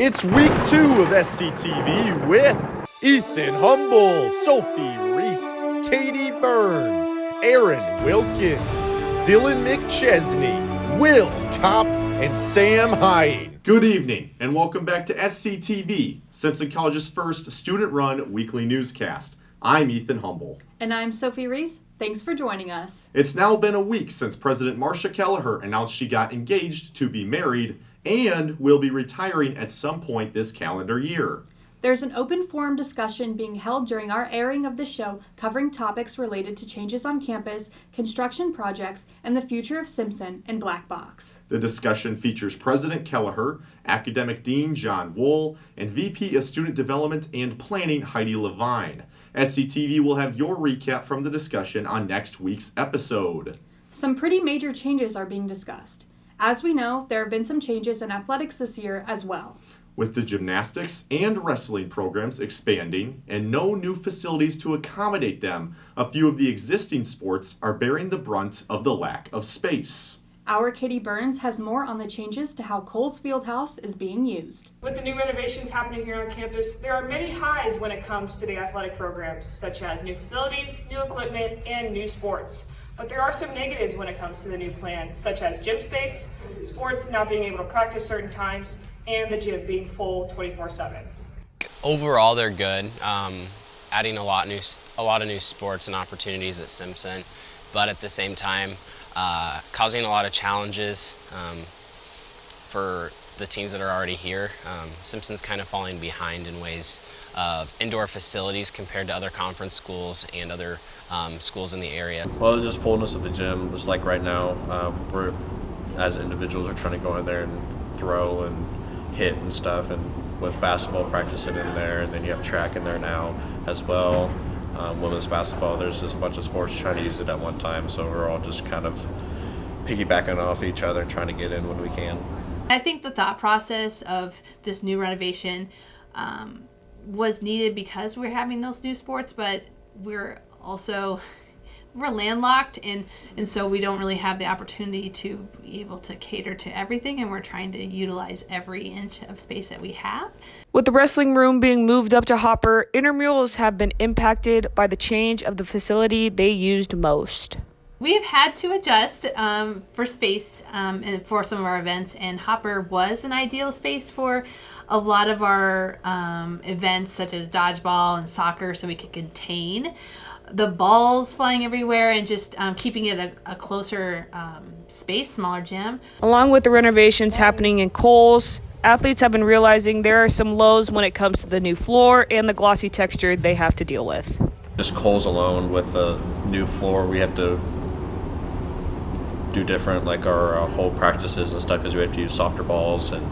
It's week 2 of Sctv with Ethan Humble, Sophie, Reese, Katie Burns, Aaron Wilkins, Dylan McChesney, Will Kopp, and Sam Hying. Good evening, and welcome back to Sctv, Simpson College's first student-run weekly newscast. I'm Ethan Humble. And I'm Sophie Reese. Thanks for joining us. It's now been a week since President Marcia Kelleher announced she got engaged to be married and will be retiring at some point this calendar year. There's an open forum discussion being held during our airing of the show covering topics related to changes on campus, construction projects, and the future of Simpson and Black Box. The discussion features President Kelleher, Academic Dean John Wool, and VP of Student Development and Planning Heidi Levine. Sctv will have your recap from the discussion on next week's episode. Some pretty major changes are being discussed. As we know, there have been some changes in athletics this year as well. With the gymnastics and wrestling programs expanding and no new facilities to accommodate them, a few of the existing sports are bearing the brunt of the lack of space. Our Katie Burns has more on the changes to how Cowles Fieldhouse is being used. With the new renovations happening here on campus, there are many highs when it comes to the athletic programs, such as new facilities, new equipment, and new sports. But there are some negatives when it comes to the new plan, such as gym space, sports not being able to practice certain times, and the gym being full 24/7. Overall, they're good. Adding a lot of new sports and opportunities at Simpson, but at the same time, causing a lot of challenges for the teams that are already here. Simpson's kind of falling behind in ways of indoor facilities compared to other conference schools and other schools in the area. Well, it's just fullness of the gym. Just like right now, we're as individuals are trying to go in there and throw and hit and stuff, and with basketball practicing in there, and then you have track in there now as well. Women's basketball, there's just a bunch of sports trying to use it at one time, so we're all just kind of piggybacking off each other and trying to get in when we can. I think the thought process of this new renovation was needed because we're having those new sports, but we're landlocked, and so we don't really have the opportunity to be able to cater to everything, and we're trying to utilize every inch of space that we have. With the wrestling room being moved up to Hopper, intramurals have been impacted by the change of the facility they used most. We've had to adjust for space and for some of our events, and Hopper was an ideal space for a lot of our events, such as dodgeball and soccer, so we could contain the balls flying everywhere and just keeping it a closer space, smaller gym. Along with the renovations happening in Cowles, athletes have been realizing there are some lows when it comes to the new floor and the glossy texture they have to deal with. Just Cowles alone with the new floor, we have to do different, like our whole practices and stuff, because we have to use softer balls, and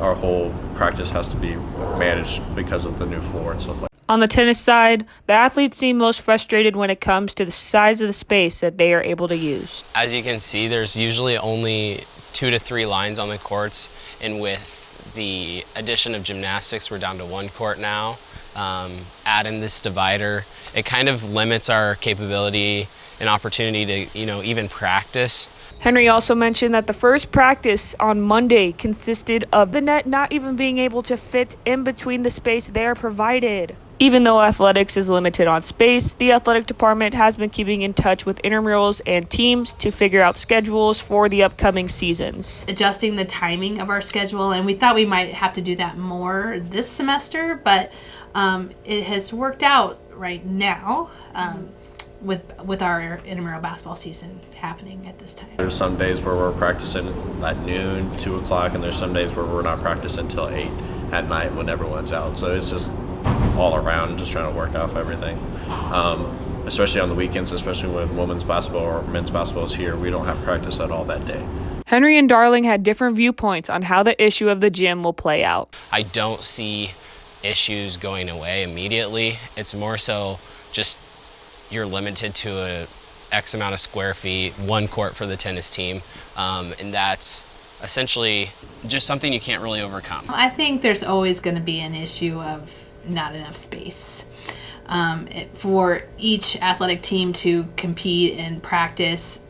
our whole practice has to be managed because of the new floor and stuff like that. On the tennis side, the athletes seem most frustrated when it comes to the size of the space that they are able to use. As you can see, there's usually only 2 to 3 lines on the courts, and with the addition of gymnastics, we're down to 1 court now. Add in this divider, it kind of limits our capability and opportunity to, even practice. Henry also mentioned that the first practice on Monday consisted of the net not even being able to fit in between the space they are provided. Even though athletics is limited on space, the athletic department has been keeping in touch with intramurals and teams to figure out schedules for the upcoming seasons. Adjusting the timing of our schedule, and we thought we might have to do that more this semester, but it has worked out right now with our intramural basketball season happening at this time. There's some days where we're practicing at noon, 2 o'clock, and there's some days where we're not practicing until 8 at night when everyone's out. So it's just all around, just trying to work off everything. Especially on the weekends, especially when women's basketball or men's basketball is here, we don't have practice at all that day. Henry and Darling had different viewpoints on how the issue of the gym will play out. I don't see issues going away immediately. It's more so just you're limited to a X amount of square feet, 1 court for the tennis team, and that's essentially just something you can't really overcome. I think there's always going to be an issue of not enough space. For each athletic team to compete and practice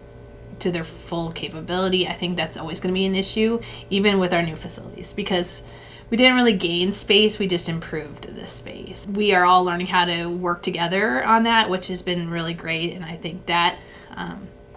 to their full capability, I think that's always going to be an issue, even with our new facilities, because We didn't really gain space, we just improved the space. We are all learning how to work together on that, which has been really great, and I think that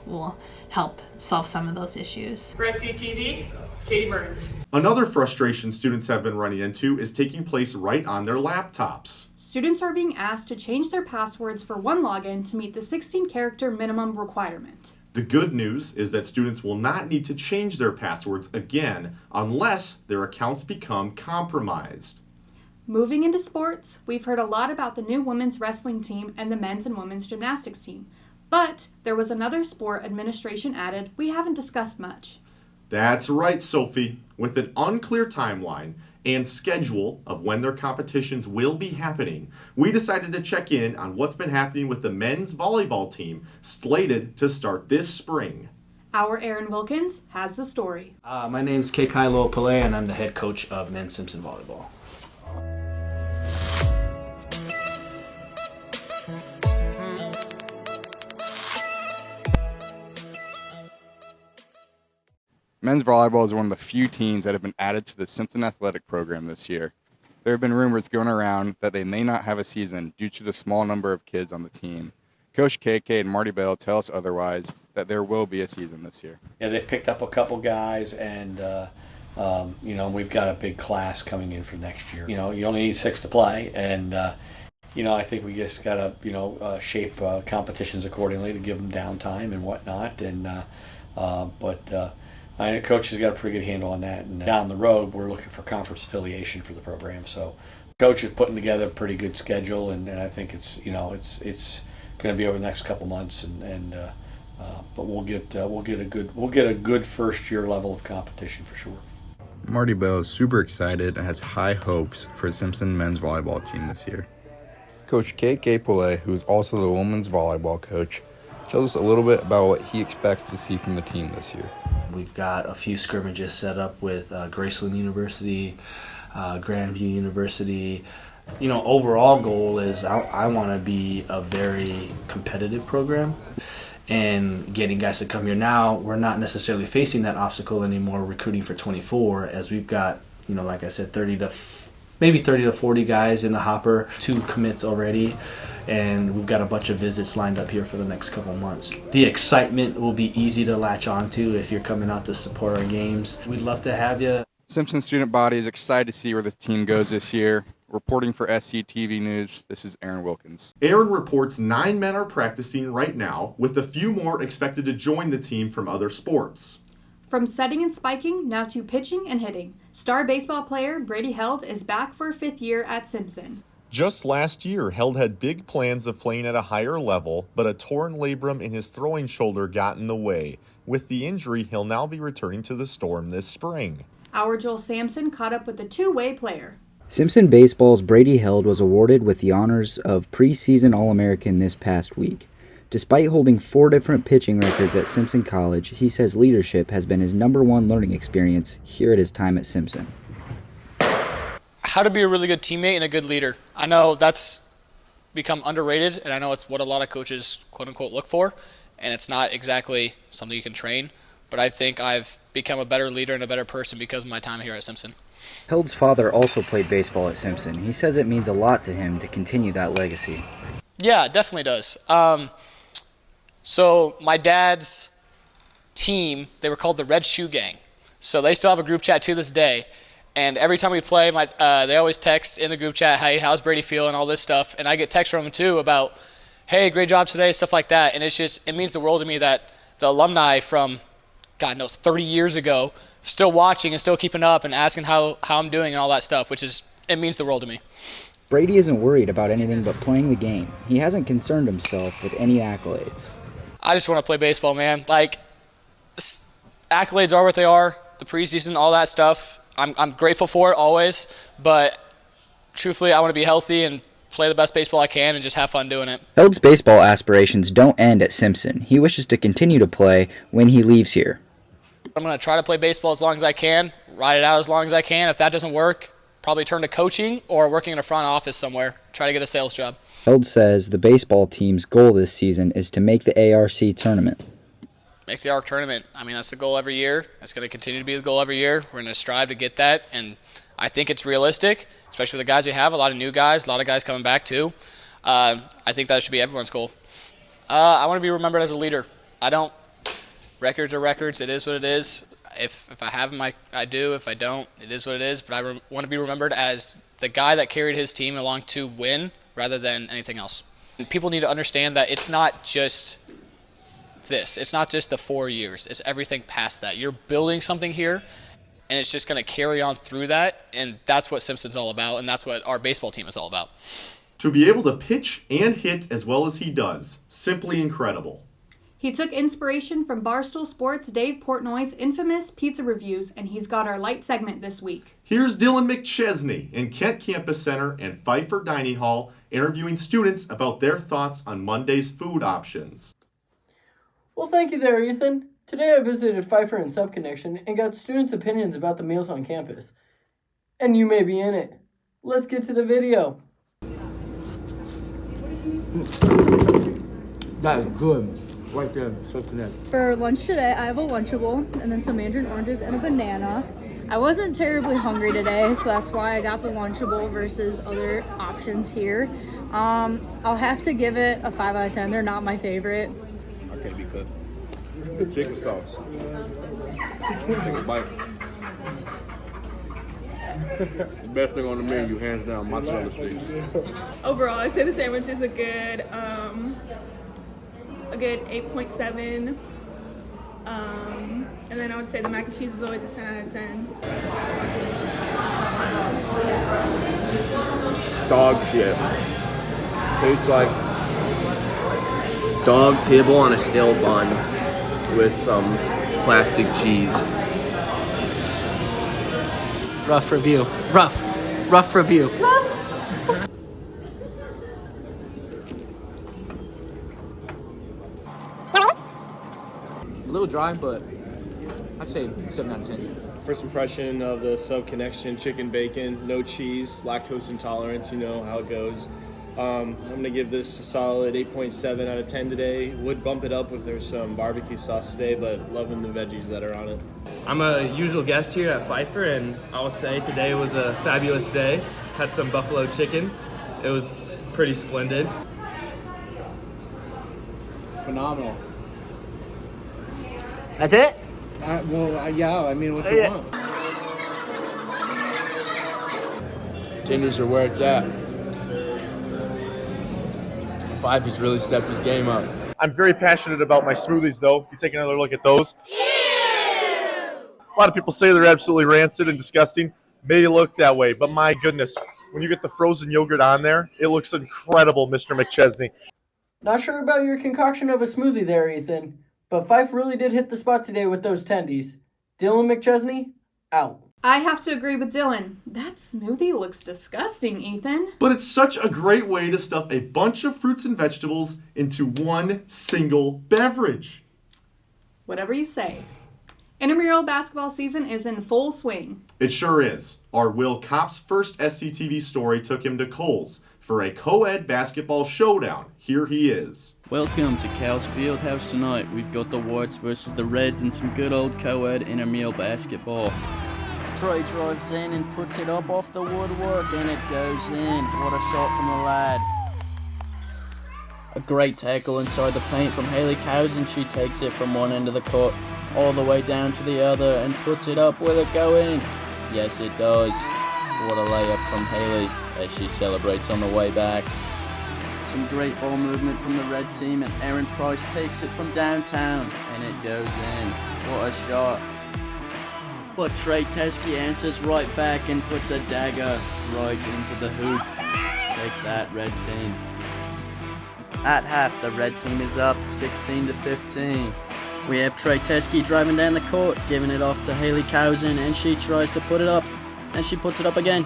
will help solve some of those issues. For Sctv, Katie Burns. Another frustration students have been running into is taking place right on their laptops. Students are being asked to change their passwords for one login to meet the 16-character minimum requirement. The good news is that students will not need to change their passwords again unless their accounts become compromised. Moving into sports, we've heard a lot about the new women's wrestling team and the men's and women's gymnastics team. But there was another sport administration added we haven't discussed much. That's right, Sophie. With an unclear timeline and schedule of when their competitions will be happening, we decided to check in on what's been happening with the men's volleyball team slated to start this spring. Our Aaron Wilkins has the story. My name's Kylo Pillay, and I'm the head coach of men's Simpson volleyball. Men's volleyball is one of the few teams that have been added to the Simpson athletic program this year. There have been rumors going around that they may not have a season due to the small number of kids on the team. Coach KK and Marty Bell tell us otherwise, that there will be a season this year. Yeah, they've picked up a couple guys, and we've got a big class coming in for next year. You only need 6 to play, and I think we just got to shape competitions accordingly to give them downtime and whatnot. And I know Coach has got a pretty good handle on that. And down the road, we're looking for conference affiliation for the program. So Coach is putting together a pretty good schedule, and I think it's going to be over the next couple months, but we'll get a good first year level of competition for sure. Marty Bell is super excited and has high hopes for the Simpson men's volleyball team this year. Coach KK Poulet, who is also the women's volleyball coach, tells us a little bit about what he expects to see from the team this year. We've got a few scrimmages set up with Graceland University, Grandview University. Overall goal is I want to be a very competitive program and getting guys to come here. Now we're not necessarily facing that obstacle anymore recruiting for 24, as we've got, like I said, 30 to 40 guys in the hopper, 2 commits already, and we've got a bunch of visits lined up here for the next couple months. The excitement will be easy to latch onto if you're coming out to support our games. We'd love to have you. Simpson student body is excited to see where the team goes this year. Reporting for SCTV News, this is Aaron Wilkins. Aaron reports 9 men are practicing right now, with a few more expected to join the team from other sports. From setting and spiking, now to pitching and hitting, star baseball player Brady Held is back for a 5th year at Simpson. Just last year, Held had big plans of playing at a higher level, but a torn labrum in his throwing shoulder got in the way. With the injury, he'll now be returning to the Storm this spring. Our Joel Sampson caught up with the two-way player. Simpson Baseball's Brady Held was awarded with the honors of preseason All-American this past week. Despite holding 4 different pitching records at Simpson College, he says leadership has been his #1 learning experience here at his time at Simpson. How to be a really good teammate and a good leader. I know that's become underrated, and I know it's what a lot of coaches, quote-unquote, look for, and it's not exactly something you can train, but I think I've become a better leader and a better person because of my time here at Simpson. Held's father also played baseball at Simpson. He says it means a lot to him to continue that legacy. Yeah, it definitely does. So my dad's team, they were called the Red Shoe Gang. So they still have a group chat to this day. And every time we play, they always text in the group chat, hey, how's Brady feeling, all this stuff. And I get texts from them too about, hey, great job today, stuff like that. And it means the world to me that the alumni from, God knows, 30 years ago, still watching and still keeping up and asking how I'm doing and all that stuff, it means the world to me. Brady isn't worried about anything but playing the game. He hasn't concerned himself with any accolades. I just want to play baseball, man. Accolades are what they are, the preseason, all that stuff. I'm grateful for it always, but truthfully, I want to be healthy and play the best baseball I can and just have fun doing it. Held's baseball aspirations don't end at Simpson. He wishes to continue to play when he leaves here. I'm going to try to play baseball as long as I can, ride it out as long as I can. If that doesn't work, probably turn to coaching or working in a front office somewhere, try to get a sales job. Held says the baseball team's goal this season is to make the ARC tournament. Make the ARC tournament. I mean, that's the goal every year. That's going to continue to be the goal every year. We're going to strive to get that, and I think it's realistic, especially with the guys we have, a lot of new guys, a lot of guys coming back too. I think that should be everyone's goal. I want to be remembered as a leader. Records are records. It is what it is. If I have them, I do. If I don't, it is what it is. But I want to be remembered as the guy that carried his team along to win rather than anything else. And people need to understand that it's not just this. It's not just the 4 years. It's everything past that. You're building something here, and it's just going to carry on through that. And that's what Simpson's all about, and that's what our baseball team is all about. To be able to pitch and hit as well as he does, simply incredible. He took inspiration from Barstool Sports' Dave Portnoy's infamous pizza reviews, and he's got our light segment this week. Here's Dylan McChesney in Kent Campus Center and Pfieffer Dining Hall interviewing students about their thoughts on Monday's food options. Well, thank you there, Ethan. Today I visited Pfieffer and Subconnection and got students' opinions about the meals on campus. And you may be in it. Let's get to the video. That is good. Right there, Subconnect. For lunch today, I have a Lunchable and then some mandarin oranges and a banana. I wasn't terribly hungry today, so that's why I got the Lunchable versus other options here. I'll have to give it a 5 out of 10. They're not my favorite. Okay, because the chicken sauce. Take a bite. The best thing on the menu, hands down, mozzarella sticks. Overall, I'd say the sandwich is a good 8.7. And then I would say the mac and cheese is always a 10 out of 10. Dog shit. Tastes like dog table on a stale bun with some plastic cheese. Rough review. Rough review. A little dry, but I'd say 7 out of 10. First impression of the Sub Connection chicken bacon, no cheese, lactose intolerance, you know how it goes. I'm going to give this a solid 8.7 out of 10 today. Would bump it up if there's some barbecue sauce today, but loving the veggies that are on it. I'm a usual guest here at Pfieffer, and I will say today was a fabulous day. Had some buffalo chicken. It was pretty splendid. Phenomenal. That's it? Yeah, I mean, what do you want? Tenders are where it's at. Five has really stepped his game up. I'm very passionate about my smoothies, though. You take another look at those. A lot of people say they're absolutely rancid and disgusting. May look that way, but my goodness, when you get the frozen yogurt on there, it looks incredible, Mr. McChesney. Not sure about your concoction of a smoothie there, Ethan, but Fife really did hit the spot today with those tendies. Dylan McChesney, out. I have to agree with Dylan. That smoothie looks disgusting, Ethan. But it's such a great way to stuff a bunch of fruits and vegetables into one single beverage. Whatever you say. Intramural basketball season is in full swing. It sure is. Our Will Kopp's first Sctv story took him to Cowles for a co-ed basketball showdown. Here he is. Welcome to Cowles Fieldhouse tonight. We've got the Whites versus the Reds in some good old co-ed intramural basketball. Trey drives in and puts it up off the woodwork and it goes in. What a shot from the lad. A great tackle inside the paint from Haley Cowles, and she takes it from one end of the court all the way down to the other and puts it up. Will it go in? Yes, it does. What a layup from Haley as she celebrates on the way back. Some great ball movement from the red team, and Aaron Price takes it from downtown and it goes in. What a shot. But Trey Teskey answers right back and puts a dagger right into the hoop. Take that, red team. At half, the red team is up 16-15. We have Trey Teskey driving down the court, giving it off to Haley Cowles, and she tries to put it up, and she puts it up again.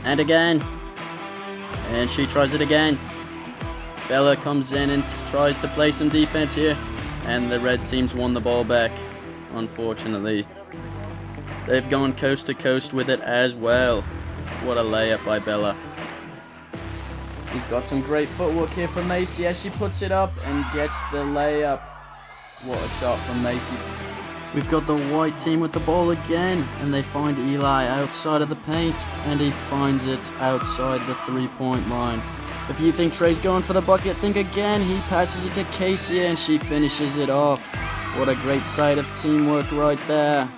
And again. And she tries it again. Bella comes in and tries to play some defense here, and the red team's won the ball back. Unfortunately, they've gone coast to coast with it as well. What a layup by Bella. We've got some great footwork here from Macy as she puts it up and gets the layup. What a shot from Macy. We've got the white team with the ball again, and they find Eli outside of the paint, and he finds it outside the three-point line. If you think Trey's going for the bucket, think again. He passes it to Casey, and she finishes it off. What a great sight of teamwork right there.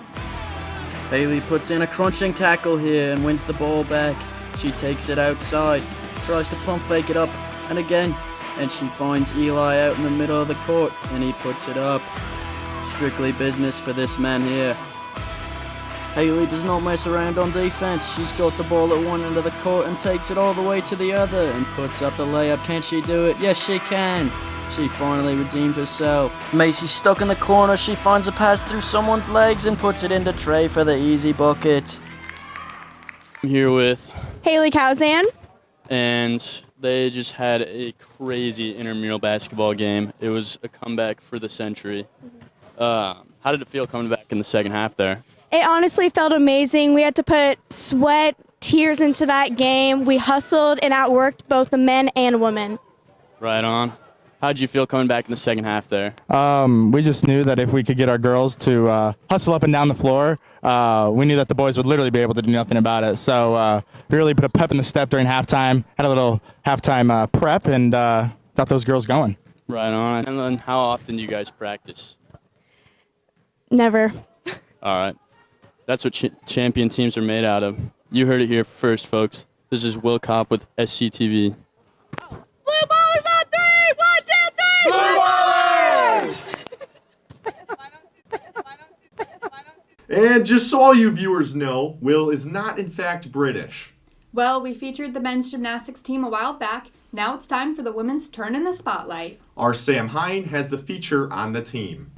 Bailey puts in a crunching tackle here and wins the ball back. She takes it outside, tries to pump fake it up, and again, and she finds Eli out in the middle of the court, and he puts it up. Strictly business for this man here. Haley does not mess around on defense. She's got the ball at one end of the court and takes it all the way to the other and puts up the layup. Can she do it? Yes, she can. She finally redeemed herself. Macy's stuck in the corner. She finds a pass through someone's legs and puts it into Trey for the easy bucket. I'm here with Haley Cowles, and they just had a crazy intramural basketball game. It was a comeback for the century. How did it feel coming back in the second half there? It honestly felt amazing. We had to put sweat, tears into that game. We hustled and outworked both the men and women. Right on. How did you feel coming back in the second half there? We just knew that if we could get our girls to hustle up and down the floor, we knew that the boys would literally be able to do nothing about it. So we really put a pep in the step during halftime, had a little halftime prep, and got those girls going. Right on. And then how often do you guys practice? Never. All right. That's what champion teams are made out of. You heard it here first, folks. This is Will Kopp with Sctv. Blue ballers on three! 1, 2, 3! Blue ballers! And just so all you viewers know, Will is not in fact British. Well, we featured the men's gymnastics team a while back. Now it's time for the women's turn in the spotlight. Our Sam Hying has the feature on the team.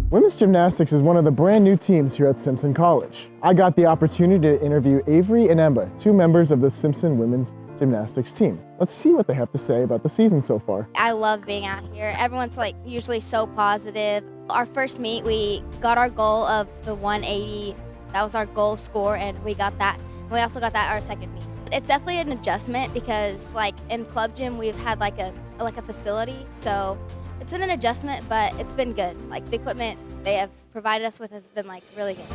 Women's gymnastics is one of the brand new teams here at Simpson College. I got the opportunity to interview Avery and Emma, two members of the Simpson women's gymnastics team. Let's see what they have to say about the season so far. I love being out here. Everyone's usually so positive. Our first meet, we got our goal of the 180. That was our goal score, and we got that. We also got that our second meet. It's definitely an adjustment because in club gym, we've had a facility, so it's been an adjustment, but it's been good. The equipment they have provided us with has been really good.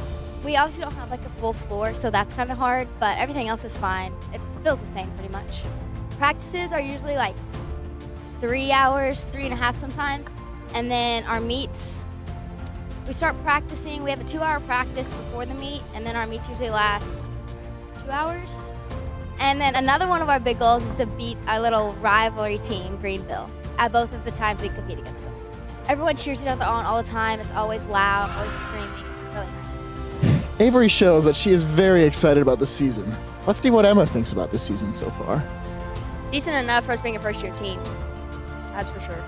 We obviously don't have a full floor, so that's kind of hard, but everything else is fine. It feels the same pretty much. Practices are usually 3 hours, 3.5 sometimes, and then our meets, we start practicing. We have a 2-hour practice before the meet, and then our meets usually last 2 hours. And then another one of our big goals is to beat our little rivalry team, Greenville, at both of the times we compete against them. Everyone cheers each other on all the time. It's always loud, always screaming. It's really nice. Avery shows that she is very excited about the season. Let's see what Emma thinks about this season so far. Decent enough for us being a first-year team. That's for sure.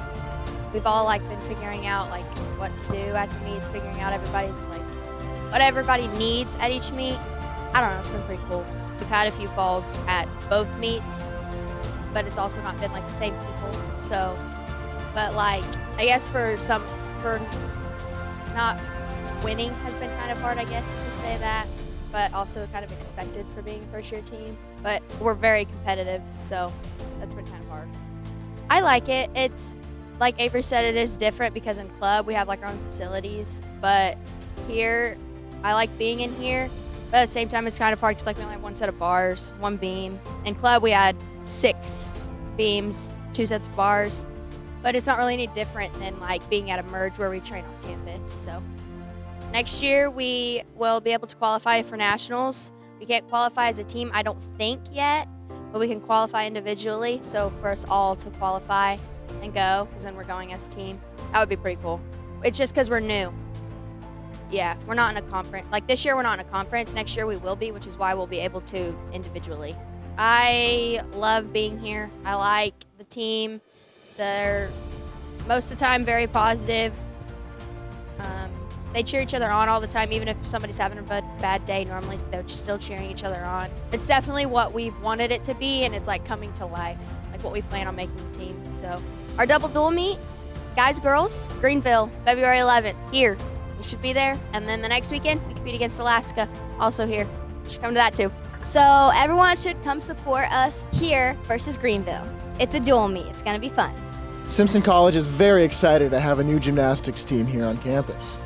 We've all been figuring out what to do at the meets, figuring out everybody's what everybody needs at each meet. I don't know. It's been pretty cool. We've had a few falls at both meets, but it's also not been the same people. So, but I guess for not winning has been kind of hard, I guess you could say that, but also kind of expected for being a first-year team. But we're very competitive, so that's been kind of hard. I like it. It's, like Avery said, it is different because in club we have our own facilities, but here, I like being in here, but at the same time it's kind of hard because we only have one set of bars, one beam. In club we had 6 beams, 2 sets of bars, but it's not really any different than being at a merge where we train off campus. So next year we will be able to qualify for nationals. We can't qualify as a team, I don't think yet, but we can qualify individually. So for us all to qualify and go, because then we're going as a team, that would be pretty cool. It's just because we're new. Yeah, we're not in a conference. This year we're not in a conference. Next year we will be, which is why we'll be able to individually. I love being here. I like the team. They're most of the time very positive. They cheer each other on all the time, even if somebody's having a bad day. Normally they're still cheering each other on. It's definitely what we've wanted it to be, and it's coming to life, what we plan on making the team. So our double dual meet, guys, girls, Greenville, February 11th, here. We should be there. And then the next weekend, we compete against Alaska, also here. You should come to that too. So everyone should come support us here versus Greenville. It's a dual meet. It's going to be fun. Simpson College is very excited to have a new gymnastics team here on campus.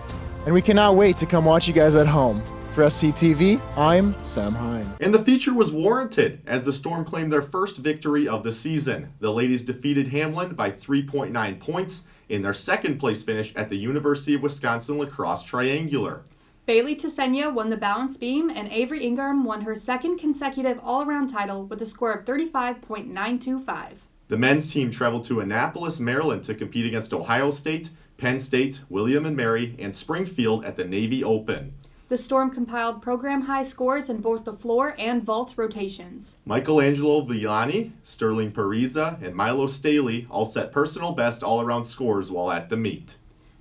And we cannot wait to come watch you guys at home. For Sctv, I'm Sam Hying. And the feature was warranted as the Storm claimed their first victory of the season. The ladies defeated Hamlin by 3.9 points in their second place finish at the University of Wisconsin Lacrosse Triangular. Bailey Tesenia won the balance beam, and Avery Ingram won her second consecutive all-around title with a score of 35.925. The men's team traveled to Annapolis, Maryland to compete against Ohio State, Penn State, William & Mary, and Springfield at the Navy Open. The Storm compiled program-high scores in both the floor and vault rotations. Michelangelo Villani, Sterling Pariza, and Milo Staley all set personal best all-around scores while at the meet.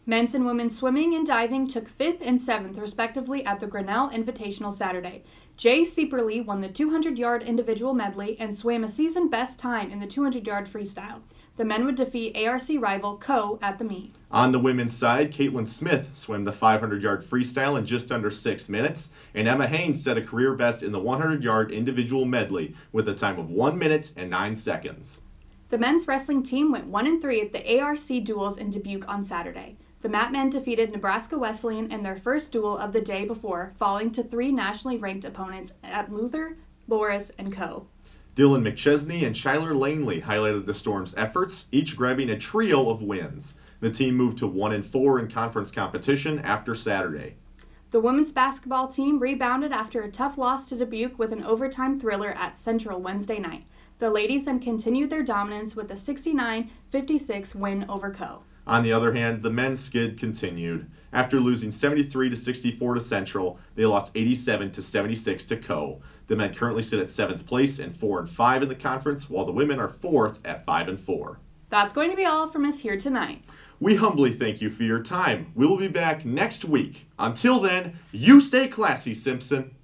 Men's and women's swimming and diving took 5th and 7th, respectively, at the Grinnell Invitational Saturday. Jay Sieperle won the 200-yard individual medley and swam a season-best time in the 200-yard freestyle. The men would defeat ARC rival Co. at the meet. On the women's side, Caitlin Smith swam the 500-yard freestyle in just under 6 minutes, and Emma Haynes set a career best in the 100-yard individual medley with a time of 1 minute and 9 seconds. The men's wrestling team went 1-3 at the ARC duels in Dubuque on Saturday. The Mat men defeated Nebraska Wesleyan in their first duel of the day before, falling to 3 nationally ranked opponents at Luther, Loris, and Co. Dylan McChesney and Shyler Langley highlighted the Storm's efforts, each grabbing a trio of wins. The team moved to 1-4 in conference competition after Saturday. The women's basketball team rebounded after a tough loss to Dubuque with an overtime thriller at Central Wednesday night. The ladies then continued their dominance with a 69-56 win over Co. On the other hand, the men's skid continued. After losing 73-64 to Central, they lost 87-76 to Co. The men currently sit at 7th place and 4-5 in the conference, while the women are 4th at 5-4. That's going to be all from us here tonight. We humbly thank you for your time. We will be back next week. Until then, you stay classy, Simpson.